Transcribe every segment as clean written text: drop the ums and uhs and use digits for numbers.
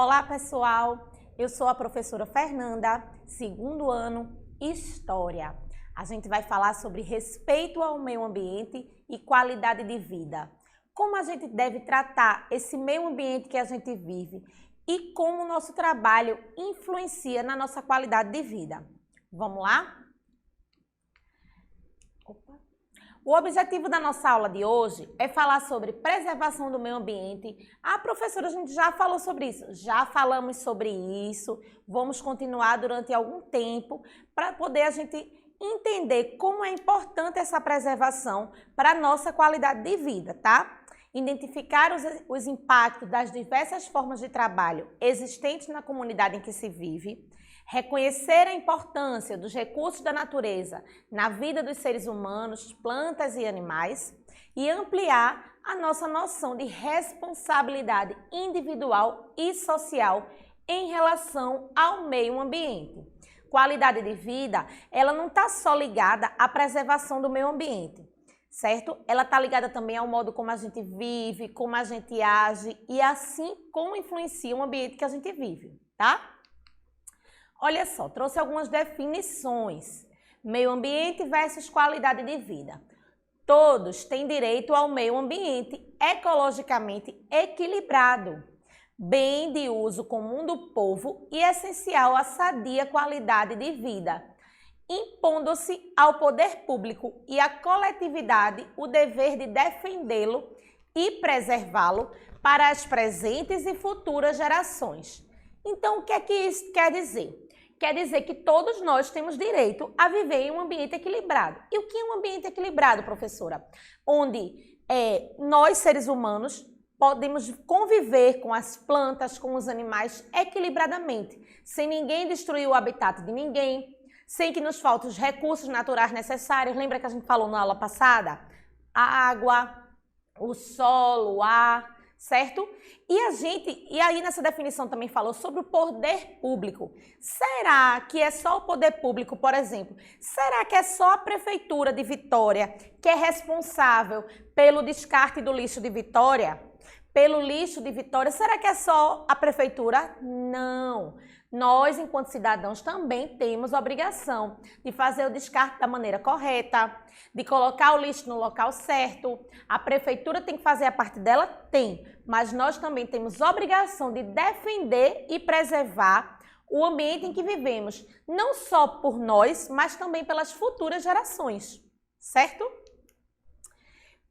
Olá, pessoal! Eu sou a professora Fernanda, segundo ano, História. A gente vai falar sobre respeito ao meio ambiente e qualidade de vida. Como a gente deve tratar esse meio ambiente que a gente vive e como o nosso trabalho influencia na nossa qualidade de vida. Vamos lá? O objetivo da nossa aula de hoje é falar sobre preservação do meio ambiente. Professora, a gente já falou sobre isso? Já falamos sobre isso. Vamos continuar durante algum tempo para poder a gente entender como é importante essa preservação para a nossa qualidade de vida, tá? Identificar os impactos das diversas formas de trabalho existentes na comunidade em que se vive, reconhecer a importância dos recursos da natureza na vida dos seres humanos, plantas e animais e ampliar a nossa noção de responsabilidade individual e social em relação ao meio ambiente. Qualidade de vida, ela não está só ligada à preservação do meio ambiente, certo? Ela está ligada também ao modo como a gente vive, como a gente age e assim como influencia o ambiente que a gente vive, tá? Olha só, trouxe algumas definições. Meio ambiente versus qualidade de vida. Todos têm direito ao meio ambiente ecologicamente equilibrado, bem de uso comum do povo e essencial à sadia qualidade de vida, impondo-se ao poder público e à coletividade o dever de defendê-lo e preservá-lo para as presentes e futuras gerações. Então, o que é que isso quer dizer? Quer dizer que todos nós temos direito a viver em um ambiente equilibrado. E o que é um ambiente equilibrado, professora? Onde nós, seres humanos, podemos conviver com as plantas, com os animais equilibradamente, sem ninguém destruir o habitat de ninguém, sem que nos faltem os recursos naturais necessários. Lembra que a gente falou na aula passada? A água, o solo, o ar, certo? E aí nessa definição também falou sobre o poder público. Será que é só o poder público, por exemplo? Será que é só a Prefeitura de Vitória que é responsável pelo descarte do lixo de Vitória? Pelo lixo de Vitória, será que é só a Prefeitura? Não. Nós, enquanto cidadãos, também temos a obrigação de fazer o descarte da maneira correta, de colocar o lixo no local certo. A Prefeitura tem que fazer a parte dela? Tem. Mas nós também temos a obrigação de defender e preservar o ambiente em que vivemos, não só por nós, mas também pelas futuras gerações, certo?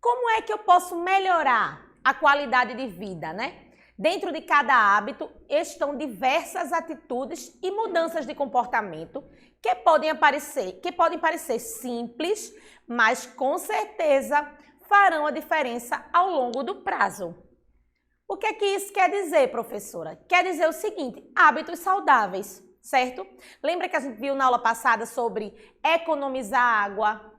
Como é que eu posso melhorar a qualidade de vida, né? Dentro de cada hábito estão diversas atitudes e mudanças de comportamento que podem parecer simples, mas com certeza farão a diferença ao longo do prazo. O que é que isso quer dizer, professora? Quer dizer o seguinte, hábitos saudáveis, certo? Lembra que a gente viu na aula passada sobre economizar água,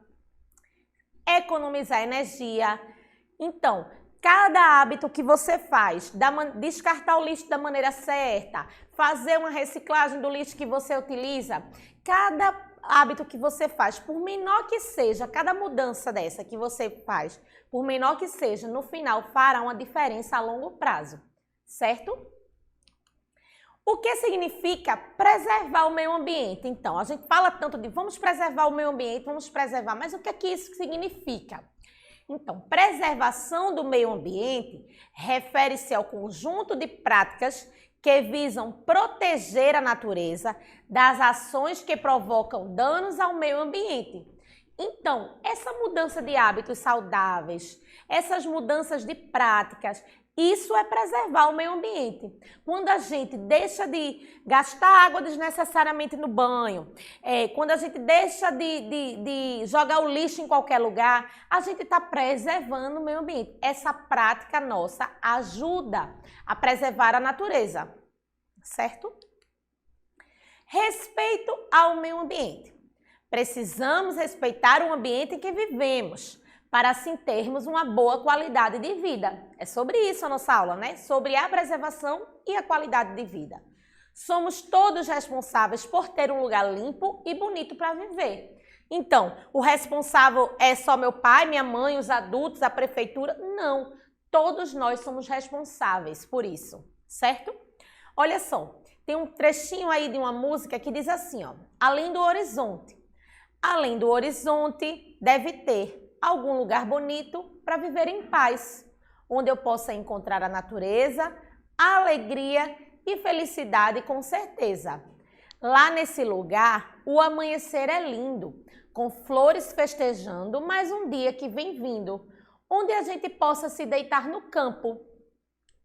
economizar energia? Então, cada hábito que você faz, descartar o lixo da maneira certa, fazer uma reciclagem do lixo que você utiliza, cada hábito que você faz, por menor que seja, cada mudança dessa que você faz, por menor que seja, no final fará uma diferença a longo prazo, certo? O que significa preservar o meio ambiente? Então, a gente fala tanto de vamos preservar o meio ambiente, vamos preservar, mas o que é que isso significa? Então, preservação do meio ambiente refere-se ao conjunto de práticas que visam proteger a natureza das ações que provocam danos ao meio ambiente. Então, essa mudança de hábitos saudáveis, essas mudanças de práticas, isso é preservar o meio ambiente. Quando a gente deixa de gastar água desnecessariamente no banho, quando a gente deixa de jogar o lixo em qualquer lugar, a gente está preservando o meio ambiente. Essa prática nossa ajuda a preservar a natureza, certo? Respeito ao meio ambiente. Precisamos respeitar o ambiente em que vivemos, para assim termos uma boa qualidade de vida. É sobre isso a nossa aula, né? Sobre a preservação e a qualidade de vida. Somos todos responsáveis por ter um lugar limpo e bonito para viver. Então, o responsável é só meu pai, minha mãe, os adultos, a prefeitura? Não. Todos nós somos responsáveis por isso, certo? Olha só, tem um trechinho aí de uma música que diz assim, ó, além do horizonte. Além do horizonte, deve ter algum lugar bonito para viver em paz, onde eu possa encontrar a natureza, a alegria e felicidade com certeza. Lá nesse lugar, o amanhecer é lindo, com flores festejando mais um dia que vem vindo, onde a gente possa se deitar no campo.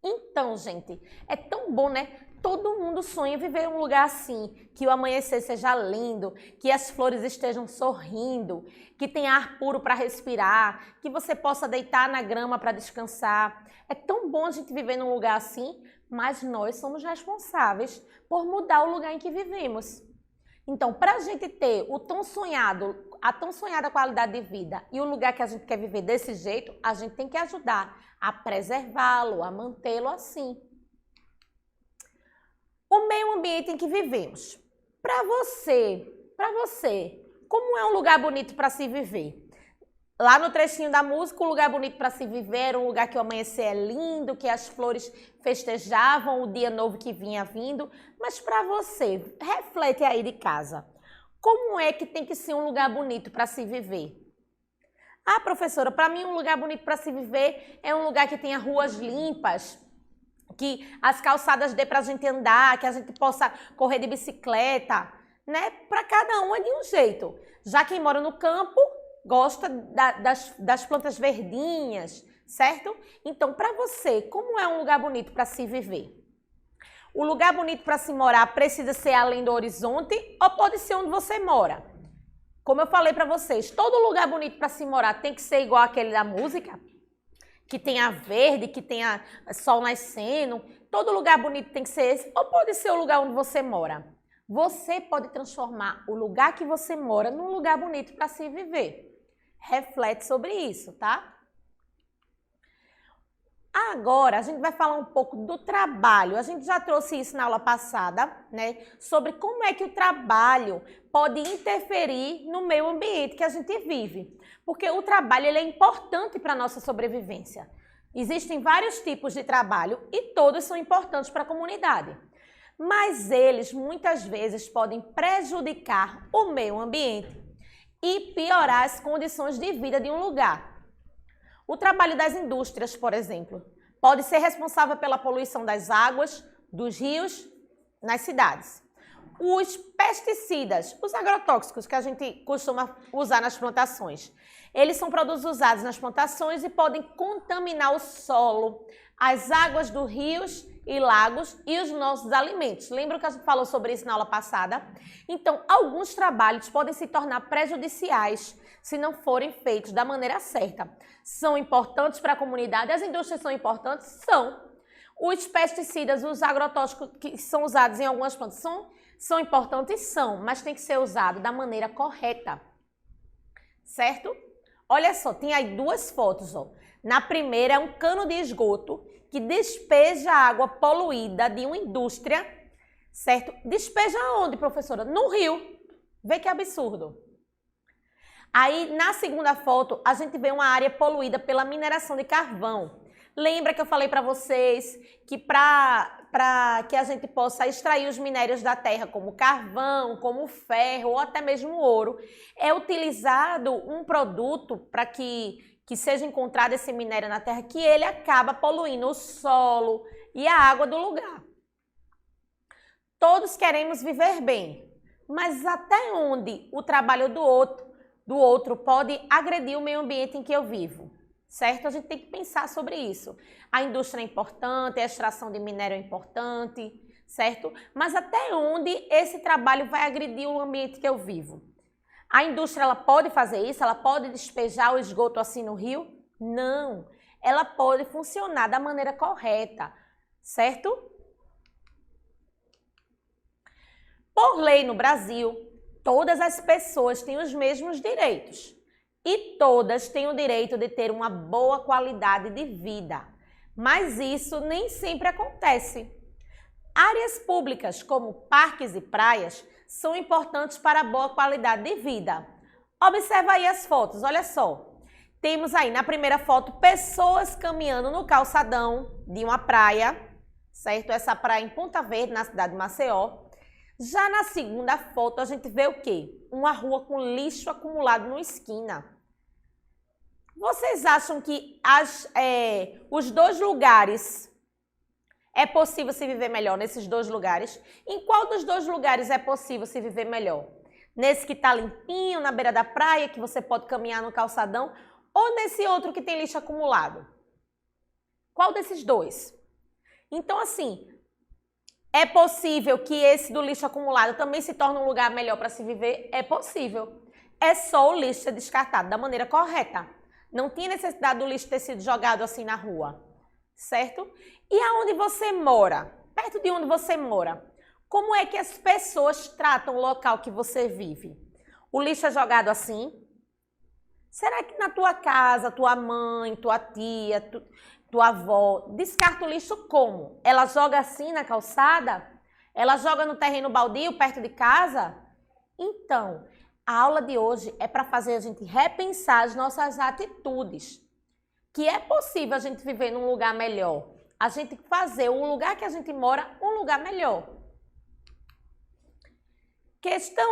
Então, gente, é tão bom, né? Todo mundo sonha em viver em um lugar assim, que o amanhecer seja lindo, que as flores estejam sorrindo, que tenha ar puro para respirar, que você possa deitar na grama para descansar. É tão bom a gente viver num lugar assim, mas nós somos responsáveis por mudar o lugar em que vivemos. Então, para a gente ter a tão sonhada qualidade de vida e o lugar que a gente quer viver desse jeito, a gente tem que ajudar a preservá-lo, a mantê-lo assim. O meio ambiente em que vivemos. Para você, como é um lugar bonito para se viver? Lá no trechinho da música, o lugar bonito para se viver era um lugar que o amanhecer é lindo, que as flores festejavam o dia novo que vinha vindo. Mas para você, reflete aí de casa. Como é que tem que ser um lugar bonito para se viver? Ah, professora, para mim um lugar bonito para se viver é um lugar que tenha ruas limpas, que as calçadas dê para a gente andar, que a gente possa correr de bicicleta, né? Para cada um é de um jeito. Já quem mora no campo gosta das plantas verdinhas, certo? Então, para você, como é um lugar bonito para se viver? O lugar bonito para se morar precisa ser além do horizonte ou pode ser onde você mora? Como eu falei para vocês, todo lugar bonito para se morar tem que ser igual aquele da música? Que tenha verde, que tenha sol nascendo, todo lugar bonito tem que ser esse, ou pode ser o lugar onde você mora? Você pode transformar o lugar que você mora num lugar bonito para se viver. Reflete sobre isso, tá? Agora, a gente vai falar um pouco do trabalho. A gente já trouxe isso na aula passada, né? Sobre como é que o trabalho pode interferir no meio ambiente que a gente vive. Porque o trabalho ele é importante para a nossa sobrevivência. Existem vários tipos de trabalho e todos são importantes para a comunidade. Mas eles, muitas vezes, podem prejudicar o meio ambiente e piorar as condições de vida de um lugar. O trabalho das indústrias, por exemplo, pode ser responsável pela poluição das águas, dos rios, nas cidades. Os pesticidas, os agrotóxicos que a gente costuma usar nas plantações, eles são produtos usados nas plantações e podem contaminar o solo, as águas dos rios e lagos e os nossos alimentos. Lembra que a gente falou sobre isso na aula passada? Então, alguns trabalhos podem se tornar prejudiciais se não forem feitos da maneira certa. São importantes para a comunidade? As indústrias são importantes? São. Os pesticidas, os agrotóxicos que são usados em algumas plantas são importantes? São, mas tem que ser usado da maneira correta. Certo? Olha só, tem aí duas fotos, ó. Na primeira é um cano de esgoto que despeja água poluída de uma indústria, certo? Despeja onde, professora? No rio. Vê que absurdo. Aí, na segunda foto, a gente vê uma área poluída pela mineração de carvão. Lembra que eu falei para vocês que para que a gente possa extrair os minérios da terra, como carvão, como ferro ou até mesmo ouro, é utilizado um produto para que seja encontrado esse minério na terra, que ele acaba poluindo o solo e a água do lugar. Todos queremos viver bem, mas até onde o trabalho do outro pode agredir o meio ambiente em que eu vivo? Certo? A gente tem que pensar sobre isso. A indústria é importante, a extração de minério é importante, certo? Mas até onde esse trabalho vai agredir o ambiente que eu vivo? A indústria ela pode fazer isso? Ela pode despejar o esgoto assim no rio? Não. Ela pode funcionar da maneira correta, certo? Por lei no Brasil, todas as pessoas têm os mesmos direitos. E todas têm o direito de ter uma boa qualidade de vida. Mas isso nem sempre acontece. Áreas públicas, como parques e praias, são importantes para a boa qualidade de vida. Observa aí as fotos, olha só. Temos aí na primeira foto pessoas caminhando no calçadão de uma praia, certo? Essa praia em Ponta Verde, na cidade de Maceió. Já na segunda foto, a gente vê o quê? Uma rua com lixo acumulado numa esquina. Vocês acham que os dois lugares é possível se viver melhor nesses dois lugares? Em qual dos dois lugares é possível se viver melhor? Nesse que está limpinho, na beira da praia, que você pode caminhar no calçadão, ou nesse outro que tem lixo acumulado? Qual desses dois? Então, assim, é possível que esse do lixo acumulado também se torne um lugar melhor para se viver? É possível. É só o lixo ser descartado da maneira correta. Não tinha necessidade do lixo ter sido jogado assim na rua, certo? E aonde você mora? Perto de onde você mora? Como é que as pessoas tratam o local que você vive? O lixo é jogado assim? Será que na tua casa, tua mãe, tua tia, tua avó, descarta o lixo como? Ela joga assim na calçada? Ela joga no terreno baldio perto de casa? Então, a aula de hoje é para fazer a gente repensar as nossas atitudes. Que é possível a gente viver num lugar melhor. A gente fazer o lugar que a gente mora um lugar melhor. Questão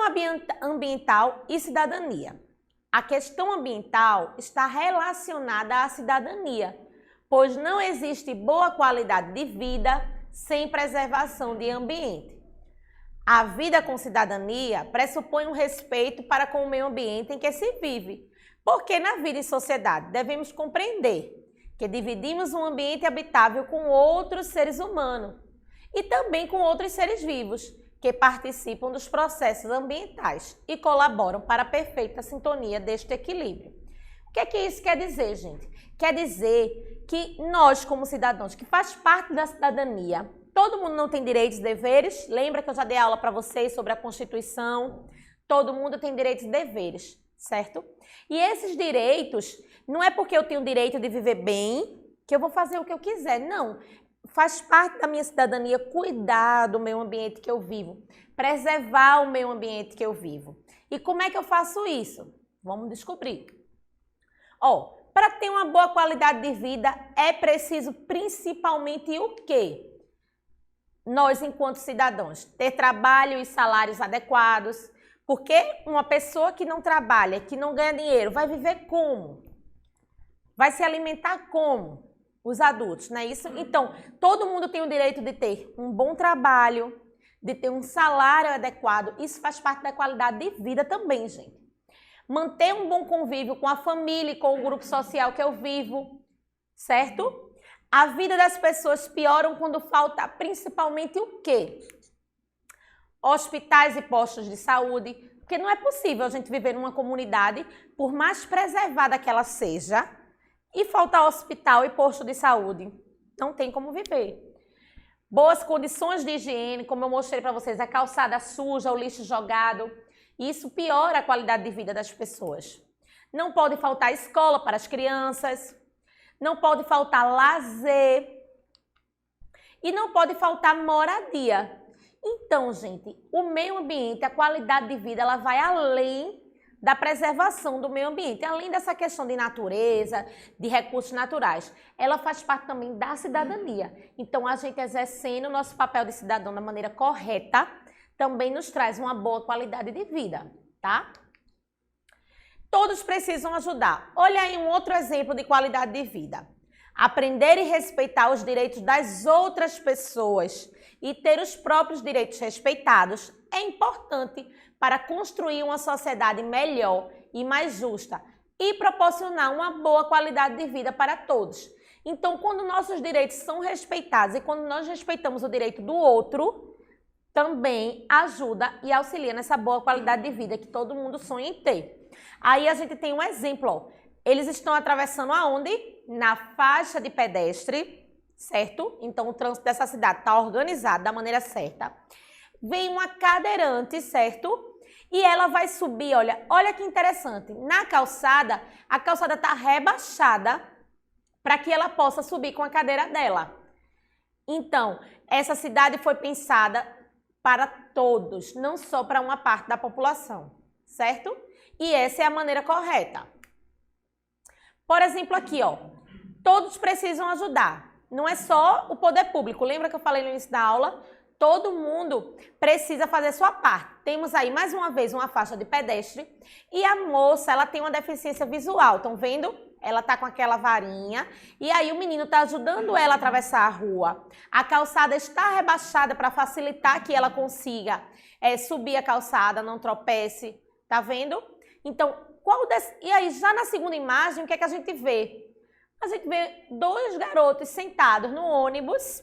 ambiental e cidadania. A questão ambiental está relacionada à cidadania, pois não existe boa qualidade de vida sem preservação de ambiente. A vida com cidadania pressupõe um respeito para com o meio ambiente em que se vive, porque na vida em sociedade devemos compreender que dividimos um ambiente habitável com outros seres humanos e também com outros seres vivos que participam dos processos ambientais e colaboram para a perfeita sintonia deste equilíbrio. O que é que isso quer dizer, gente? Quer dizer que nós, como cidadãos, que faz parte da cidadania, todo mundo não tem direitos e deveres. Lembra que eu já dei aula para vocês sobre a Constituição? Todo mundo tem direitos e deveres, certo? E esses direitos, não é porque eu tenho o direito de viver bem que eu vou fazer o que eu quiser, não. Faz parte da minha cidadania cuidar do meio ambiente que eu vivo, preservar o meio ambiente que eu vivo. E como é que eu faço isso? Vamos descobrir. Para ter uma boa qualidade de vida, é preciso principalmente o quê? Nós, enquanto cidadãos, ter trabalho e salários adequados, porque uma pessoa que não trabalha, que não ganha dinheiro, vai viver como? Vai se alimentar como? Os adultos, não é isso? Então, todo mundo tem o direito de ter um bom trabalho, de ter um salário adequado. Isso faz parte da qualidade de vida também, gente. Manter um bom convívio com a família e com o grupo social que eu vivo, certo? A vida das pessoas pioram quando falta principalmente o quê? Hospitais e postos de saúde, porque não é possível a gente viver numa comunidade, por mais preservada que ela seja, e faltar hospital e posto de saúde. Não tem como viver. Boas condições de higiene, como eu mostrei para vocês, a calçada suja, o lixo jogado. Isso piora a qualidade de vida das pessoas. Não pode faltar escola para as crianças. Não pode faltar lazer. E não pode faltar moradia. Então, gente, o meio ambiente, a qualidade de vida, ela vai além da preservação do meio ambiente. Além dessa questão de natureza, de recursos naturais, ela faz parte também da cidadania. Então, a gente exercendo o nosso papel de cidadão da maneira correta, também nos traz uma boa qualidade de vida, tá? Todos precisam ajudar. Olha aí um outro exemplo de qualidade de vida. Aprender e respeitar os direitos das outras pessoas e ter os próprios direitos respeitados é importante para construir uma sociedade melhor e mais justa e proporcionar uma boa qualidade de vida para todos. Então, quando nossos direitos são respeitados e quando nós respeitamos o direito do outro, também ajuda e auxilia nessa boa qualidade de vida que todo mundo sonha em ter. Aí a gente tem um exemplo, eles estão atravessando aonde? Na faixa de pedestre, certo? Então, o trânsito dessa cidade está organizado da maneira certa. Vem uma cadeirante, certo? E ela vai subir, olha que interessante. Na calçada, a calçada está rebaixada para que ela possa subir com a cadeira dela. Então, essa cidade foi pensada para todos, não só para uma parte da população, certo? E essa é a maneira correta. Por exemplo, aqui, todos precisam ajudar. não é só o poder público. Lembra que eu falei no início da aula? Todo mundo precisa fazer sua parte. Temos aí, mais uma vez, uma faixa de pedestre e a moça, ela tem uma deficiência visual, estão vendo? Ela tá com aquela varinha e aí o menino tá ajudando ela a atravessar a rua. A calçada está rebaixada para facilitar que ela consiga subir a calçada, não tropece, tá vendo? Então, e aí já na segunda imagem, o que é que a gente vê? A gente vê 2 garotos sentados no ônibus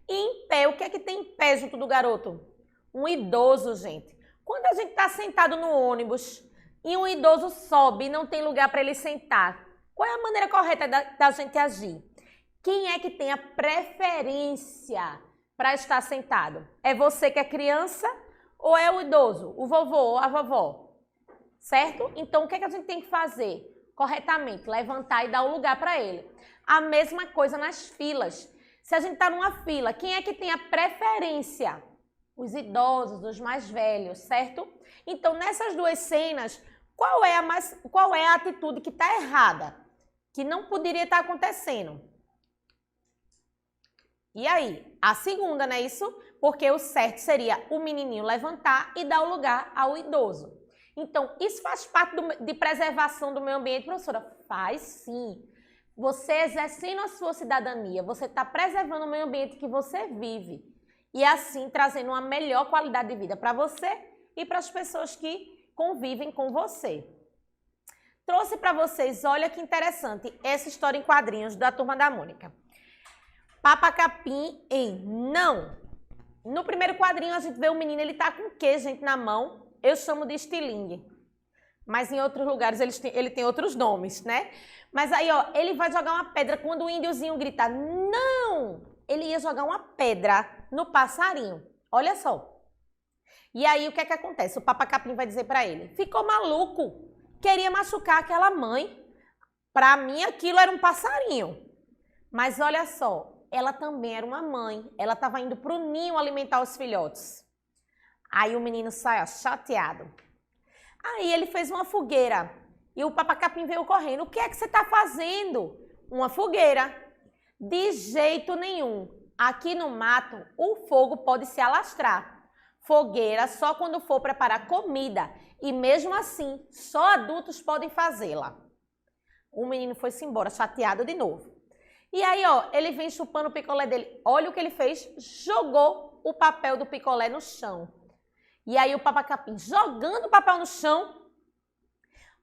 e em pé. O que é que tem em pé junto do garoto? Um idoso, gente. Quando a gente está sentado no ônibus e um idoso sobe e não tem lugar para ele sentar, qual é a maneira correta da gente agir? Quem é que tem a preferência para estar sentado? É você que é criança ou é o idoso, o vovô ou a vovó? Certo? Então, o que é que a gente tem que fazer corretamente? Levantar e dar o lugar para ele. A mesma coisa nas filas. Se a gente está numa fila, quem é que tem a preferência? Os idosos, os mais velhos, certo? Então, nessas 2 cenas, qual é a atitude que está errada? Que não poderia estar acontecendo? E aí? A segunda, não é isso? Porque o certo seria o menininho levantar e dar o lugar ao idoso. Então, isso faz parte de preservação do meio ambiente, professora? Faz sim. Você exercendo a sua cidadania, você está preservando o meio ambiente que você vive. E assim trazendo uma melhor qualidade de vida para você e para as pessoas que convivem com você. Trouxe para vocês, olha que interessante, essa história em quadrinhos da Turma da Mônica. Papa Capim em não. No primeiro quadrinho a gente vê o menino, ele tá com o quê, gente, na mão? Eu chamo de estilingue. Mas em outros lugares ele tem outros nomes, né? Mas aí, ó, ele vai jogar uma pedra quando o índiozinho grita, não! Ele ia jogar uma pedra no passarinho. Olha só. E aí, o que é que acontece? O Papa Capim vai dizer para ele, ficou maluco, queria machucar aquela mãe. Para mim, aquilo era um passarinho. Mas olha só, ela também era uma mãe. Ela estava indo para o ninho alimentar os filhotes. Aí o menino sai, ó, chateado. Aí ele fez uma fogueira e o Papa Capim veio correndo. O que é que você está fazendo? Uma fogueira. De jeito nenhum. Aqui no mato, o fogo pode se alastrar. Fogueira só quando for preparar comida. E mesmo assim, só adultos podem fazê-la. O menino foi-se embora, chateado de novo. E aí, ó, ele vem chupando o picolé dele. Olha o que ele fez. Jogou o papel do picolé no chão. E aí o Papa Capim jogando o papel no chão.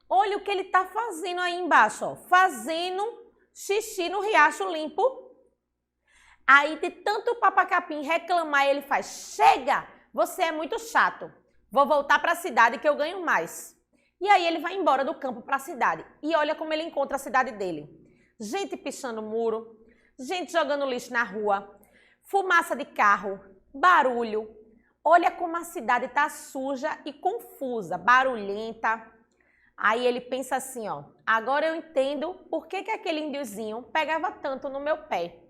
Olha o que ele tá fazendo aí embaixo, ó. Fazendo xixi no riacho limpo. Aí de tanto o Papa Capim reclamar, ele faz, chega, você é muito chato. Vou voltar para a cidade que eu ganho mais. E aí ele vai embora do campo para a cidade. E olha como ele encontra a cidade dele. Gente pichando muro, gente jogando lixo na rua, fumaça de carro, barulho. Olha como a cidade está suja e confusa, barulhenta. Aí ele pensa assim, ó, agora eu entendo por que aquele índiozinho pegava tanto no meu pé.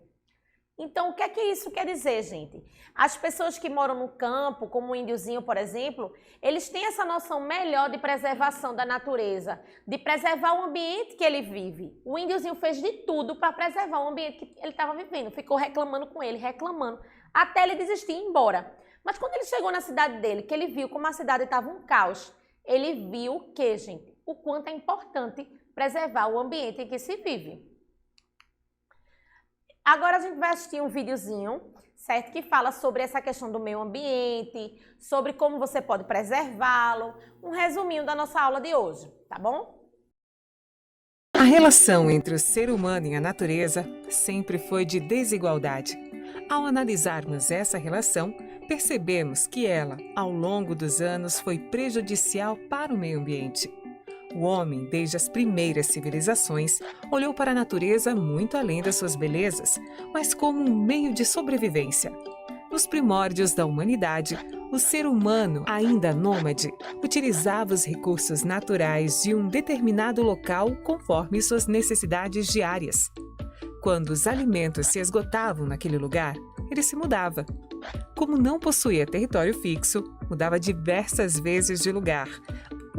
Então, o que é que isso quer dizer, gente? As pessoas que moram no campo, como o índiozinho, por exemplo, eles têm essa noção melhor de preservação da natureza, de preservar o ambiente que ele vive. O índiozinho fez de tudo para preservar o ambiente que ele estava vivendo, ficou reclamando com ele, reclamando, até ele desistir e ir embora. Mas quando ele chegou na cidade dele, que ele viu como a cidade estava um caos, ele viu o que, gente? O quanto é importante preservar o ambiente em que se vive. Agora a gente vai assistir um videozinho, certo? Que fala sobre essa questão do meio ambiente, sobre como você pode preservá-lo. Um resuminho da nossa aula de hoje, tá bom? A relação entre o ser humano e a natureza sempre foi de desigualdade. Ao analisarmos essa relação, percebemos que ela, ao longo dos anos, foi prejudicial para o meio ambiente. O homem, desde as primeiras civilizações, olhou para a natureza muito além das suas belezas, mas como um meio de sobrevivência. Nos primórdios da humanidade, o ser humano, ainda nômade, utilizava os recursos naturais de um determinado local conforme suas necessidades diárias. Quando os alimentos se esgotavam naquele lugar, ele se mudava. Como não possuía território fixo, mudava diversas vezes de lugar.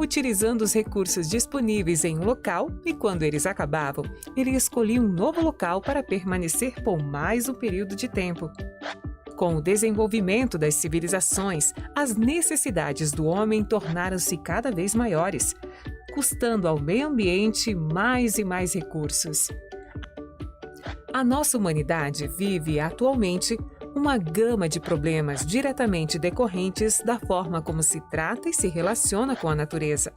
utilizando os recursos disponíveis em um local e, quando eles acabavam, ele escolhia um novo local para permanecer por mais um período de tempo. Com o desenvolvimento das civilizações, as necessidades do homem tornaram-se cada vez maiores, custando ao meio ambiente mais e mais recursos. A nossa humanidade vive atualmente uma gama de problemas diretamente decorrentes da forma como se trata e se relaciona com a natureza.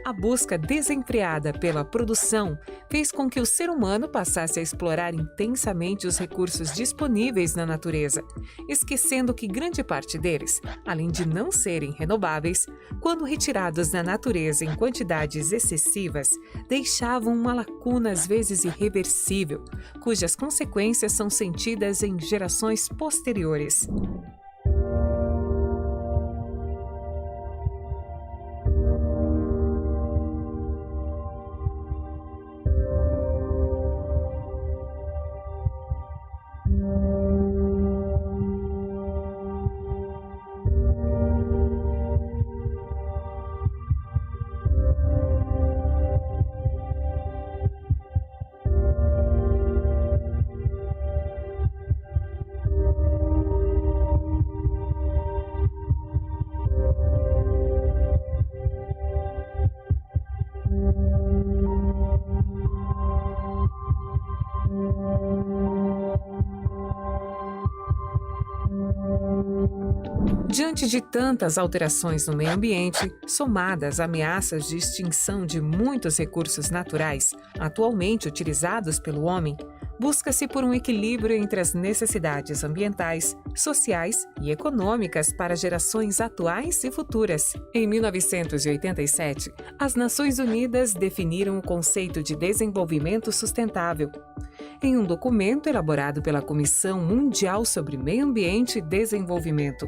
A busca desenfreada pela produção fez com que o ser humano passasse a explorar intensamente os recursos disponíveis na natureza, esquecendo que grande parte deles, além de não serem renováveis, quando retirados da natureza em quantidades excessivas, deixavam uma lacuna às vezes irreversível, cujas consequências são sentidas em gerações posteriores. Diante de tantas alterações no meio ambiente, somadas a ameaças de extinção de muitos recursos naturais atualmente utilizados pelo homem, busca-se por um equilíbrio entre as necessidades ambientais, sociais e econômicas para gerações atuais e futuras. Em 1987, as Nações Unidas definiram o conceito de desenvolvimento sustentável, em um documento elaborado pela Comissão Mundial sobre Meio Ambiente e Desenvolvimento.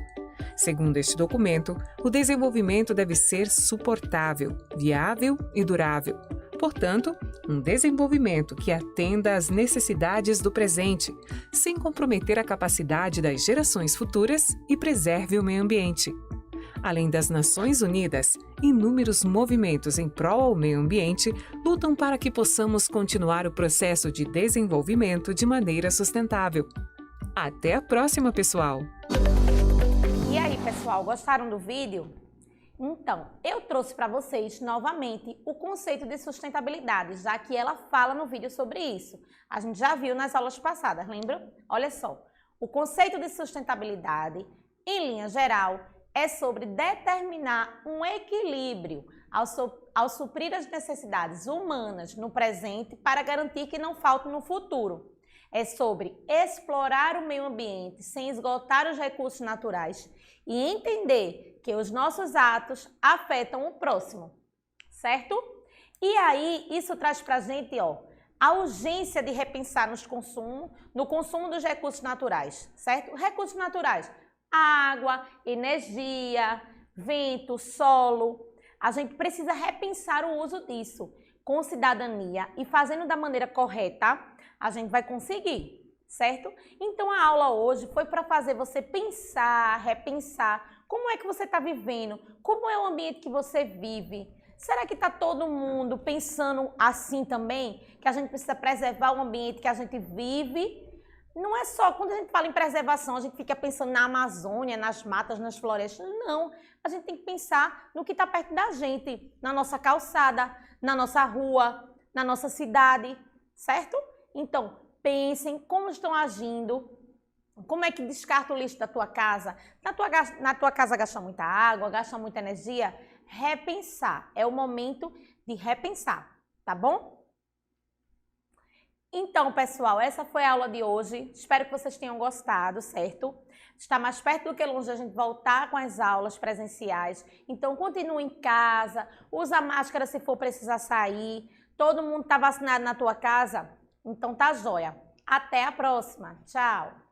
Segundo este documento, o desenvolvimento deve ser suportável, viável e durável. Portanto, um desenvolvimento que atenda às necessidades do presente, sem comprometer a capacidade das gerações futuras e preserve o meio ambiente. Além das Nações Unidas, inúmeros movimentos em prol ao meio ambiente lutam para que possamos continuar o processo de desenvolvimento de maneira sustentável. Até a próxima, pessoal! E aí, pessoal, gostaram do vídeo? Então, eu trouxe para vocês novamente o conceito de sustentabilidade, já que ela fala no vídeo sobre isso. A gente já viu nas aulas passadas, lembra? Olha só, o conceito de sustentabilidade, em linha geral, é sobre determinar um equilíbrio ao suprir as necessidades humanas no presente para garantir que não falte no futuro. É sobre explorar o meio ambiente sem esgotar os recursos naturais e entender que os nossos atos afetam o próximo, certo? E aí, isso traz pra gente, a urgência de repensar no consumo dos recursos naturais, certo? Recursos naturais, água, energia, vento, solo. A gente precisa repensar o uso disso com cidadania e fazendo da maneira correta, a gente vai conseguir, certo? Então a aula hoje foi para fazer você pensar, repensar como é que você está vivendo, como é o ambiente que você vive. Será que está todo mundo pensando assim também? Que a gente precisa preservar o ambiente que a gente vive? Não é só quando a gente fala em preservação, a gente fica pensando na Amazônia, nas matas, nas florestas. Não, a gente tem que pensar no que está perto da gente, na nossa calçada, na nossa rua, na nossa cidade, certo? Então, pensem como estão agindo, como é que descarta o lixo da tua casa. Na tua casa gasta muita água, gasta muita energia. Repensar, é o momento de repensar, tá bom? Então, pessoal, essa foi a aula de hoje. Espero que vocês tenham gostado, certo? Está mais perto do que longe a gente voltar com as aulas presenciais. Então, continue em casa, usa máscara se for precisar sair. Todo mundo está vacinado na tua casa? Então, tá jóia. Até a próxima. Tchau!